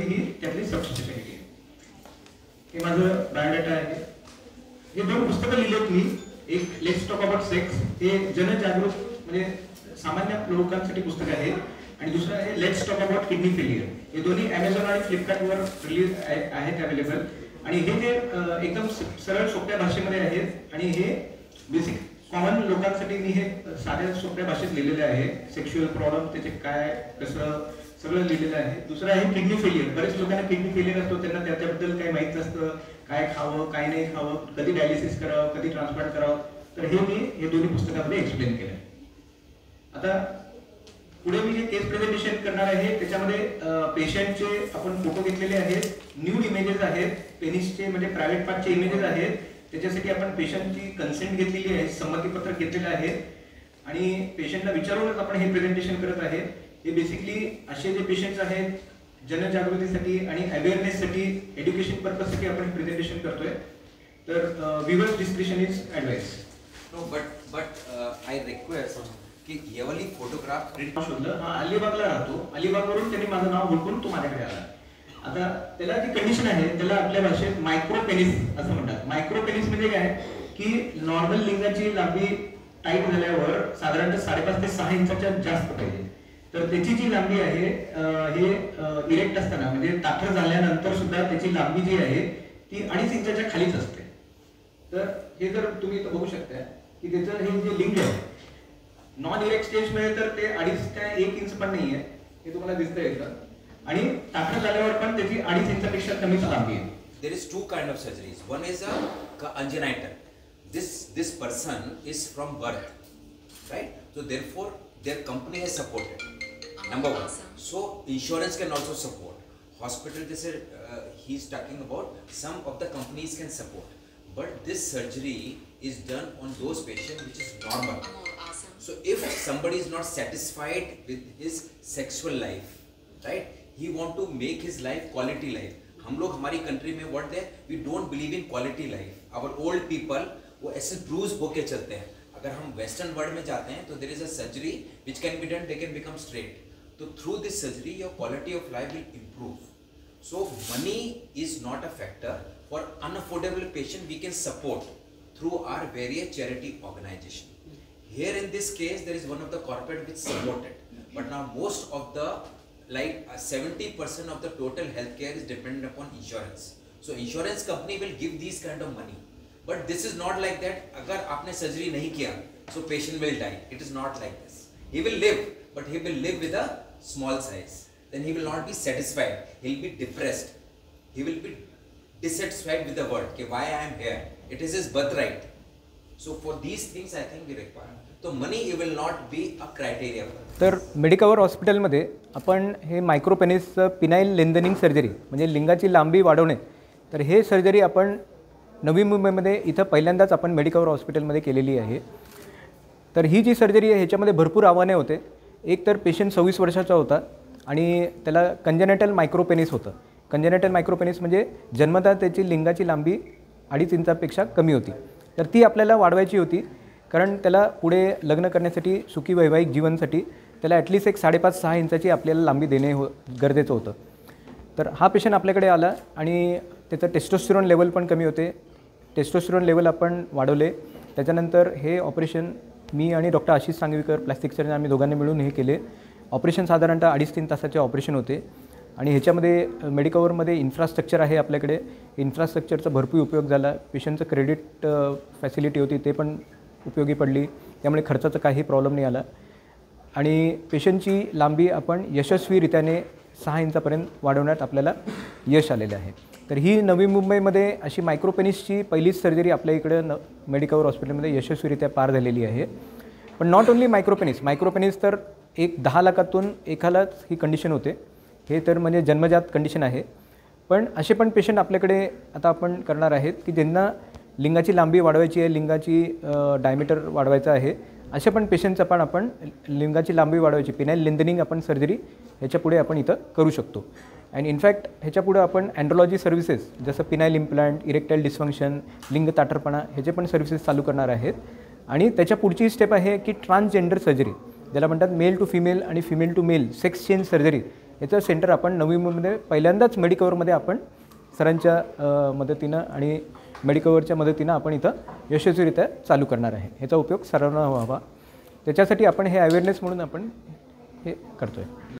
ही त्यातली सबस्पेशालिटी आहे. हे माझं बायोडाटा आहे. हे 2 पुस्तकं लिहिलेत मी. एक लेट्स टॉक अबाउट सेक्स, हे जनजागृत म्हणजे सामान्य लोकांसाठी पुस्तक आहे, आणि दुसरं आहे let's talk about kidney failure. हे दोन्ही Amazon आणि फ्लिपकार्टवर रिलीज आहेत अवेलेबल. आणि हे जे एकदम सरळ सोप्या भाषेमध्ये आहेत, आणि हे बेसिक कॉमन लोकांसाठी मी हे साध्या सोप्या भाषेत लिहिलेलं आहे. सेक्शुअल प्रॉब्लेम त्याचे काय कसं सगळं लिहिलेलं आहे. दुसरं आहे किडनी फेलियर. बरेच लोकांना किडनी फेलियर असतो, त्यांना त्याच्याबद्दल काही माहीत नसतं, काय खावं काय नाही खावं, कधी डायलिसिस करावं, कधी ट्रान्सप्लांट करावं. तर हे मी हे दोन्ही पुस्तकामध्ये एक्सप्लेन केलं. आता पुढे मी जे केस प्रेझेंटेशन करणार आहे त्याच्यामध्ये पेशंटचे आपण फोटो घेतलेले आहेत, न्यूड इमेजेस आहेत, पेनिसचे म्हणजे प्रायव्हेट पार्टचे इमेजेस आहेत. त्याच्यासाठी आपण पेशंटची कन्सेंट घेतलेली आहे, संमतीपत्र घेतलेलं आहे, आणि पेशंटला विचारूनच आपण हे प्रेझेंटेशन करत आहे. हे बेसिकली असे जे पेशंट्स आहेत जनजागृतीसाठी आणि अवेअरनेससाठी, एज्युकेशन पर्पजसाठी आपण प्रेझेंटेशन करतोय. तर viewers description is advice. No but I request की येवली फोटोग्राफ प्रिंट शोधलं. हा अलिबागला राहतो. अलिबागवरून त्यांनी माझं नाव हुडकून तो माझ्याकडे आला. आता त्याला जी कंडिशन आहे त्याला आपल्या भाषेत मायक्रो पेनिस असं म्हणतात. मायक्रो पेनिस म्हणजे काय की नॉर्मल लिंगाची लांबी टाईट झाल्यावर साधारणतः 5.5 ते 6 इंचाच्या जास्त पाहिजे. तर त्याची जी लांबी आहे हे इरेक्ट असताना म्हणजे ताठर झाल्यानंतर सुद्धा त्याची लांबी जी आहे ती 2.5 इंचाच्या खालीच असते. तर हे जर तुम्ही बघू शकता की त्याचं हे जे लिंग आहे नॉन इरेक्ट स्टेज मध्ये तर ते 2.5 ते 1 इंच पण नाहीये, हे तुम्हाला दिसतंय इथं. आणि ताठर झाल्यावर पण त्याची 2.5 इंचापेक्षा कमीच लांबी आहे. There is 2 kind of surgeries. One is a congenital. This person is from birth, right? So therefore their company has supported. Number 1. So insurance can also support. Hospital, they said he's talking about some of the companies can support, but this surgery is done on those patients which is normal. So if somebody is not satisfied with his sexual life, right? He want to make his life quality life. हम लोग हमारी country में what they we don't believe in quality life. Our old people वो ऐसे Bruges okay चलते हैं. अगर हम western world में जाते हैं तो there is a surgery which can be done, they can become straight. तो through this surgery your quality of life will improve. So money is not a factor. For unaffordable patient we can support through our various charity organization. Here in this case there is one of the corporate which supported, but now most of the 70% of the total healthcare is dependent upon insurance. So insurance company will give these kind of money, but this is not like that. अगर आपने surgery नहीं KIA so patient will die. It is not like this. He will live, but he will live with a small size. Then he will not be satisfied. He will be depressed. He will be dissatisfied with the world. कि why I am here? It is his birthright. So for these things I think we require. तो मनी it will not be a criteria. तर Medicover हॉस्पिटलमध्ये आपण हे मायक्रोपेनिसचं पिनाईल lengthening surgery म्हणजे लिंगाची लांबी वाढवणे, तर हे सर्जरी आपण नवी मुंबईमध्ये इथं पहिल्यांदाच आपण मेडिकवर हॉस्पिटलमध्ये केलेली आहे. तर ही जी सर्जरी आहे ह्याच्यामध्ये भरपूर आव्हाने होते. एक तर पेशंट 26 वर्षाचा होता आणि त्याला कंजेनेटल मायक्रोपेनिस होतं. कंजेनेटल मायक्रोपेनिस म्हणजे जन्मतः त्याची लिंगाची लांबी 2.5 इंचापेक्षा कमी होती. तर ती आपल्याला वाढवायची होती, कारण त्याला पुढे लग्न करण्यासाठी सुखी वैवाहिक जीवनसाठी त्याला ॲटलिस्ट एक 5.5-6 इंचाची आपल्याला लांबी देणे गरजेचं होतं. तर हा पेशंट आपल्याकडे आला आणि त्याचं टेस्टोस्टेरोन लेवल पण कमी होते. टेस्टोस्टेरोन लेवल आपण वाढवले. त्याच्यानंतर हे ऑपरेशन मी आणि doctor Ashish Sangvikar plastic surgeon आम्ही दोघांनी मिळून हे केले. ऑपरेशन साधारणतः 2.5-3 तासाचे ऑपरेशन होते. आणि ह्याच्यामध्ये मेडिकवरमध्ये इन्फ्रास्ट्रक्चर आहे आपल्याकडे. इन्फ्रास्ट्रक्चरचा भरपूर उपयोग झाला. पेशंटचं क्रेडिट फॅसिलिटी होती ते पण उपयोगी पडली. त्यामुळे खर्चाचा काही प्रॉब्लेम नाही आला. आणि पेशंटची लांबी आपण यशस्वीरित्याने 6 इंचापर्यंत वाढवण्यात आपल्याला यश आलेलं आहे. तर ही नवी मुंबईमध्ये अशी मायक्रोपेनिसची पहिलीच सर्जरी आपल्या इकडं मेडिकवर हॉस्पिटलमध्ये यशस्वीरित्या पार झालेली आहे. पण नॉट ओन्ली मायक्रोपेनिस तर 10 लाखातून एकालाच ही कंडिशन होते. हे तर म्हणजे जन्मजात कंडिशन आहे. पण असे पण पेशंट आपल्याकडे आता आपण करणार आहेत की ज्यांना लिंगाची लांबी वाढवायची आहे, लिंगाची डायमीटर वाढवायचं आहे. अशा पण पेशंटचं पण आपण लिंगाची लांबी वाढवायची पिनाईल लेंथनिंग आपण सर्जरी ह्याच्यापुढे आपण इथं करू शकतो. अँड इनफॅक्ट ह्याच्यापुढे आपण अँड्रोलॉजी सर्व्हिसेस जसं पिनाईल इम्प्लांट, इरेक्टाईल डिस्फंक्शन, लिंग ताठरपणा ह्याचे पण सर्व्हिसेस चालू करणार आहेत. आणि त्याच्या पुढची स्टेप आहे की ट्रान्सजेंडर सर्जरी, ज्याला म्हणतात मेल टू फिमेल आणि female to male sex change surgery. याचं सेंटर आपण नवी मुंबईमध्ये पहिल्यांदाच मेडिकवरमध्ये आपण सरांच्या मदतीनं आणि मेडिकवरच्या मदतीनं आपण इथं यशस्वीरित्या चालू करणार आहे. ह्याचा उपयोग सर्वांना व्हावा त्याच्यासाठी आपण हे अवेअरनेस म्हणून आपण हे करतो आहे.